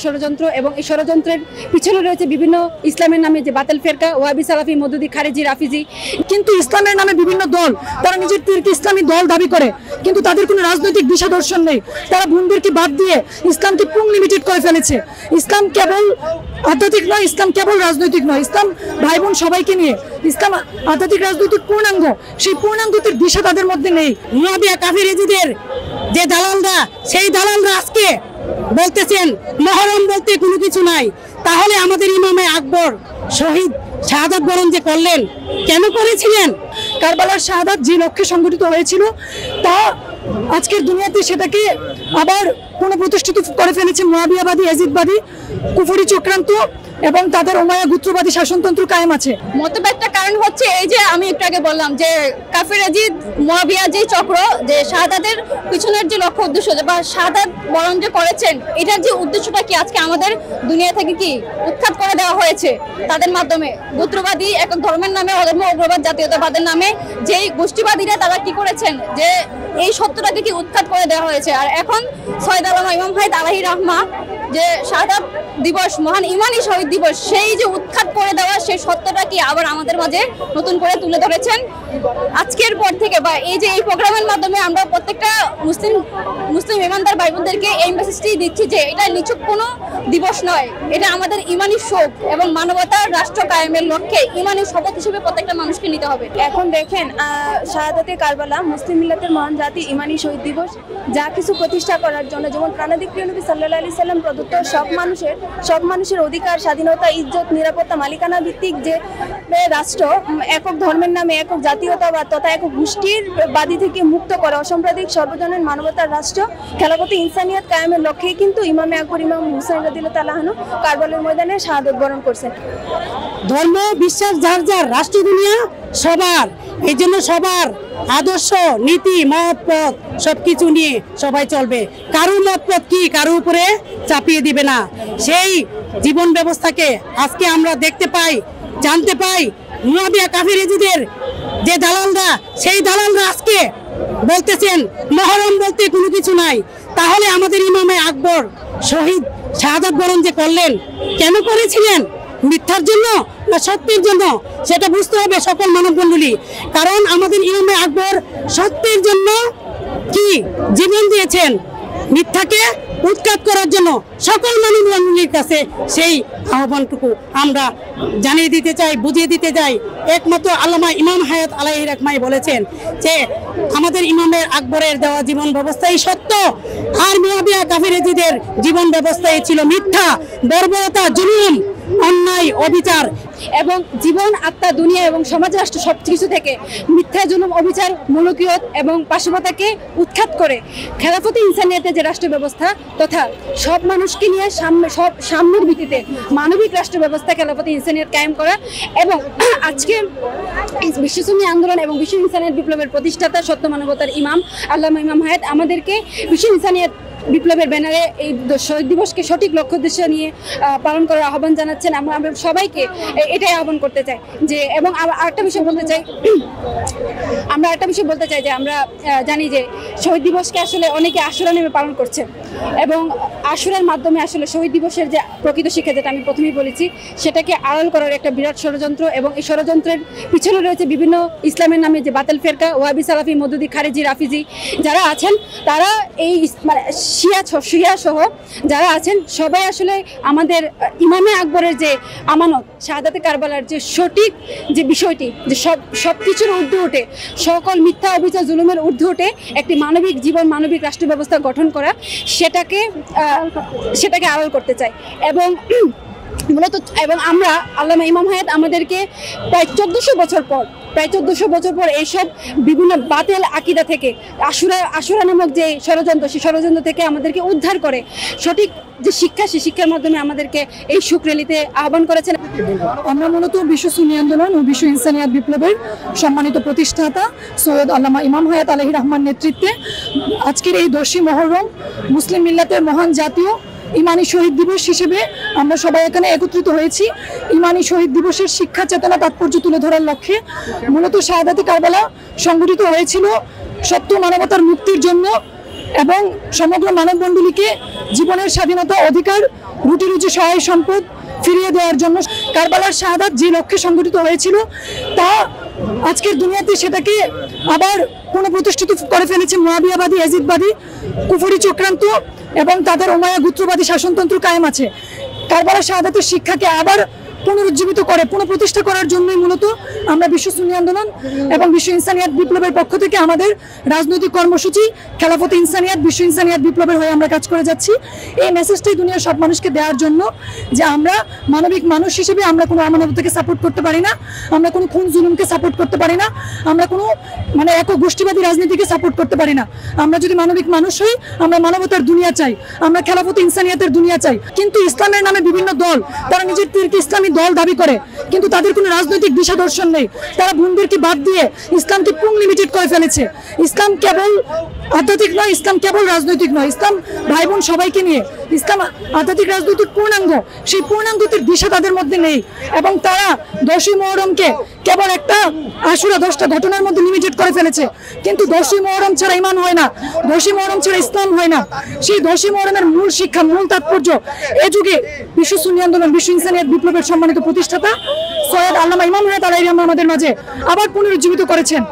ষড়যন্ত্র এবং এই ষড়যন্ত্রের পিছনে রয়েছে বিভিন্ন ইসলামের নামে যে বাতিল ফেরকা, ওয়াহাবি, সালাফি, মওদুদি, খারেজি, রাফিজি। কিন্তু ইসলামের নামে বিভিন্ন দল তারা নিজেদেরকে ইসলামী দল দাবি করে, কিন্তু তাদের কোনো রাজনৈতিক দিশা দর্শন নেই। তারা ভূমিকে বাদ দিয়ে ইসলামকে পুং লিমিটেড করে ফেলেছে। ইসলাম কেবল আধ্যাত্মিক নয়, ইসলাম কেবল রাজনৈতিক নয়, ইসলাম ভাই বোন সবাইকে নিয়ে। ইসলাম আধ্যাত্মিক রাজনৈতিক পূর্ণাঙ্গ, সেই পূর্ণাঙ্গতির দিশা তাদের মধ্যে নেই। মুয়াবিয়া কাফিরেজিদের যে দালালরা, সেই দালালরা আজকে বলতেছেন মহরম বলতে কোনো কিছু নাই। তাহলে আমাদের ইমামে আকবর শহীদ শাহাদাত বরণ যে করলেন, কেন করেছিলেন? কারবালার শাহাদাত যে লক্ষ্যে সংগঠিত হয়েছিল তা আজকের দুনিয়াতে সেটাকে আবার পুনঃপ্রতিষ্ঠিত করে ফেলেছে মুয়াবিয়াবাদী, ইয়াজিদবাদী, কুফরি চক্রান্ত এবং তাদের উমাইয়া গোত্রবাদী শাসনতন্ত্র কায়েম আছে। মতভেদটার কারণ হচ্ছে এই যে আমি একটু আগে বললাম যে কাফির ইয়াজিদ মুয়াবিয়া যে চক্র, যে শাহাদাতের পিছনের যে লক্ষ্য উদ্দেশ্য বা শাহাদাত বরণ যে করেছেন, এটার যে উদ্দেশ্যটা কি আজকে আমাদের দুনিয়া থেকে কি উৎখাত করে দেওয়া হয়েছে তাদের মাধ্যমে। গোত্রবাদী একক ধর্মের নামে, অধর্ম, উগ্রবাদ, জাতীয়তাবাদের নামে যেই গোষ্ঠীবাদীরা তারা কি করেছেন যে এই সত্যটাকে কি উৎখাত করে দেওয়া হয়েছে। আর এখন সৈয়দ আল্লামা ইমাম হায়াত আলাইহি রাহমা যে শাহাদাত দিবস, মহান ইমানি শহীদ দিবস, সেই যে উৎখাত করে দেওয়া সেই সত্যটা কি আবার আমাদের মাঝে নতুন করে তুলে ধরেছেন। আজকের পর থেকে বা এই যে এই প্রোগ্রামের মাধ্যমে আমরা প্রত্যেকটা মুসলিম ইমানদার ভাই বোনদেরকে এই মেসেজটি দিচ্ছি যে এটা নিছক কোনো দিবস নয়, এটা আমাদের ইমানি শোক এবং মানবতার রাষ্ট্র কায়েমের লক্ষ্যে ইমানি শপথ হিসেবে প্রত্যেকটা মানুষকে নিতে হবে। এখন দেখেন শাহাদাতে কারবালা মুসলিম মিল্লাতের মহান জাতি ইমানি শহীদ দিবস, যা কিছু প্রতিষ্ঠা করার জন্য যেমন প্রাণাদিক প্রিয় নবী সাল্লাল্লাহু আলাইহি সাল্লাম প্রদত্ত সব মানুষের অধিকার, স্বাধীনতা, ইজ্জত, নিরাপত্তা, মালিকানা ভিত্তিক যে রাষ্ট্র, একক ধর্মের নামে একক জাতীয়তাবাদ তথা একক গোষ্ঠীর বাদী থেকে মুক্ত করে অসাম্প্রদায়িক সর্বজনীন মানবতার রাষ্ট্র খেলাফতে ইনসানিয়াত কায়েমের লক্ষ্যে কিন্তু ইমামে আকবর ইমাম হুসাইন রাদিয়াল্লাহু তাআলা আনহু কারবালার ময়দানে শাহাদাত বরণ করছেন। ধর্ম বিশ্বাস যার যার, রাষ্ট্র দুনিয়া সবার, এই জন্য সবার আদর্শ, নীতি, মত, পথ সবকিছু নিয়ে সবাই চলবে। কারোর মত পথ কি কারোর উপরে চাপিয়ে দিবে না। সেই জীবন ব্যবস্থাকে আজকে আমরা দেখতে পাই, জানতে পাই। মুয়াবিয়া কাফিরেজিদের যে দালালরা, সেই দালালরা আজকে বলতেছেন মহরম বলতে কোনো কিছু নাই। তাহলে আমাদের ইমামে আকবর শহীদ শাহাদাত বরণ যে করলেন, কেন করেছিলেন? মিথ্যার জন্য না সত্যের জন্য? সেটা বুঝতে হবে সকল মানব মণ্ডলী। কারণ আমাদের ইমামে আকবর সত্যের জন্য কি জীবন দিয়েছেন, মিথ্যাকে উৎখাত করার জন্য সকল মানব মণ্ডলীর কাছে সেই আহ্বানটুকু আমরা জানিয়ে দিতে চাই, বুঝিয়ে দিতে চাই। একমাত্র আল্লামা ইমাম হায়াত আলাইহি রাহমায় বলেছেন যে আমাদের ইমামের আকবরের দেওয়া জীবন ব্যবস্থাই সত্য, আর মুয়াবিয়া কাফিরেজিদের জীবন ব্যবস্থাই ছিল মিথ্যা, বর্বরতা, জুলুম, অন্যায়, অবিচার এবং জীবন, আত্মা, দুনিয়া এবং সমাজ রাষ্ট্র সবকিছু থেকে মিথ্যা, জুলুম, অবিচার, মুলুকিয়ত এবং পাশবিকতাকে উৎখাত করে খেলাফতে ইনসানিয়াতের যে রাষ্ট্র ব্যবস্থা তথা সব মানুষকে নিয়ে সাম্যের ভিত্তিতে মানবিক রাষ্ট্র ব্যবস্থা খেলাফতে ইনসানিয়াত কায়েম করা। এবং আজকে বিশ্ব সুন্নি আন্দোলন এবং বিশ্ব ইনসানিয়াত বিপ্লবের প্রতিষ্ঠাতা সত্য মানবতার ইমাম আল্লামা ইমাম হায়াত আমাদেরকে বিশ্ব ইনসানিয়াত বিপ্লবের ব্যানারে এই শহীদ দিবসকে সঠিক লক্ষ্য উদ্দেশ্য নিয়ে পালন করার আহ্বান জানাচ্ছেন। আমরা সবাইকে এটাই আহ্বান করতে চাই যে, এবং আরেকটা বিষয় বলতে চাই, যে আমরা জানি যে শহীদ দিবসকে আসলে অনেকে আশুরা নামে পালন করছে এবং আশুরার মাধ্যমে আসলে শহীদ দিবসের যে প্রকৃত শিক্ষা, যেটা আমি প্রথমেই বলেছি, সেটাকে আড়াল করার একটা বিরাট ষড়যন্ত্র এবং এই ষড়যন্ত্রের পিছনে রয়েছে বিভিন্ন ইসলামের নামে যে বাতিল ফেরকা, ওয়াহাবি, সালাফি, মওদুদি, খারেজি, রাফিজি যারা আছেন, তারা এই শিয়া সহ যারা আছেন সবাই আসলে আমাদের ইমামে আকবরের যে আমানত, শাহাদাতে কারবালার যে সঠিক যে বিষয়টি, যে সব কিছুর ঊর্ধ্বে উঠে, সকল মিথ্যা, অবিচার, জুলুমের ঊর্ধ্বে উঠে একটি মানবিক জীবন, মানবিক রাষ্ট্র ব্যবস্থা গঠন করা, সেটাকে আড়াল করতে চাই। এবং মূলত আমরা আল্লামা ইমাম হায়াত আমাদেরকে প্রায় 1400 বছর পর এইসব বিভিন্ন বাতিল আকিদা থেকে, আশুরা নামক যে ষড়যন্ত্র, সেই ষড়যন্ত্র থেকে আমাদেরকে উদ্ধার করে সঠিক যে শিক্ষা, সেই শিক্ষার মাধ্যমে আমাদেরকে এই সুক্রেলিতে আহ্বান করেছেন। আমরা মূলত বিশ্ব সুন্নি আন্দোলন ও বিশ্ব ইনসানিয়াত বিপ্লবের সম্মানিত প্রতিষ্ঠাতা সৈয়দ আল্লামা ইমাম হায়াত আলাইহি রাহমার নেতৃত্বে আজকের এই 10ই মুহররম মুসলিম মিল্লাতের মহান জাতীয় ইমানি শহীদ দিবস হিসেবে আমরা সবাই এখানে একত্রিত হয়েছি। ইমানি শহীদ দিবসের শিক্ষা, চেতনা, তাৎপর্য তুলে ধরার লক্ষ্যে মূলত শাহাদাতে কারবালা সংগঠিত হয়েছিল সত্য মানবতার মুক্তির জন্য এবং সমগ্র মানবমণ্ডলীকে জীবনের স্বাধীনতা, অধিকার যে সহায় সম্পদ ফিরিয়ে দেওয়ার জন্য কারবালার শাহাদাত যে লক্ষ্যে সংগঠিত হয়েছিল তা আজকের দুনিয়াতে সেটাকে আবার পুনঃপ্রতিষ্ঠিত করে ফেলেছে মুয়াবিয়াবাদী, ইয়াজিদবাদী, কুফরি চক্রান্ত এবং তাদের উমাইয়া গোত্রবাদী শাসনতন্ত্র কায়েম আছে। কারবালার শাহাদাতের শিক্ষাকে আবার পুনরুজ্জীবিত করে পুনঃপ্রতিষ্ঠা করার জন্যই মূলত আমরা বিশ্ব সুন্নি আন্দোলন এবং বিশ্ব ইনসানিয়াত বিপ্লবের পক্ষ থেকে আমাদের রাজনৈতিক কর্মসূচি খেলাফতে ইনসানিয়াত বিশ্ব ইনসানিয়াত বিপ্লবের হয়ে আমরা কাজ করে যাচ্ছি। এই মেসেজটাই দুনিয়ার সব মানুষকে দেওয়ার জন্য যে আমরা মানবিক মানুষ হিসেবে আমরা কোনো অমানবতাকে সাপোর্ট করতে পারি না, আমরা কোনো খুন জুলুমকে সাপোর্ট করতে পারি না, আমরা কোনো একক গোষ্ঠীবাদী রাজনীতিকে সাপোর্ট করতে পারি না। আমরা যদি মানবিক মানুষ হই, আমরা মানবতার দুনিয়া চাই, আমরা খেলাফতে ইনসানিয়াতের দুনিয়া চাই। কিন্তু ইসলামের নামে বিভিন্ন দল তারা নিজেদেরকে ইসলামী দল দাবি করে, কিন্তু তাদের কোনো রাজনৈতিক দিশা দর্শন নেই। তারা বোনদেরকে বাদ দিয়ে ইসলামকে পুং লিমিটেড করে ফেলেছে। ইসলাম কেবল আধ্যাত্মিক নয়, ইসলাম কেবল রাজনৈতিক নয়, ইসলাম ভাই বোন সবাইকে নিয়ে। ইসলাম আধ্যাত্মিক রাজনৈতিক পূর্ণাঙ্গ, সেই পূর্ণাঙ্গতির দিশা তাদের মধ্যে নেই এবং তারা 10ই মুহররমকে কেবল একটা আশুরা 10টা ঘটনার মধ্যে লিমিটেড করে ফেলেছে। কিন্তু 10ই মুহররম ছাড়া ঈমান হয় না, 10ই মুহররম ছাড়া ইসলাম হয় না। সেই 10ই মুহররমের মূল শিক্ষা, মূল তাৎপর্য এ যুগে বিশ্ব সুন্নি আন্দোলন বিশ্ব ইনসানিয়াত বিপ্লবের সম্মানিত প্রতিষ্ঠাতা সৈয়দ আল্লামা ইমাম হায়াত আলাইহির রহমান আমাদের মাঝে আবার পুনরুজ্জীবিত করেছেন।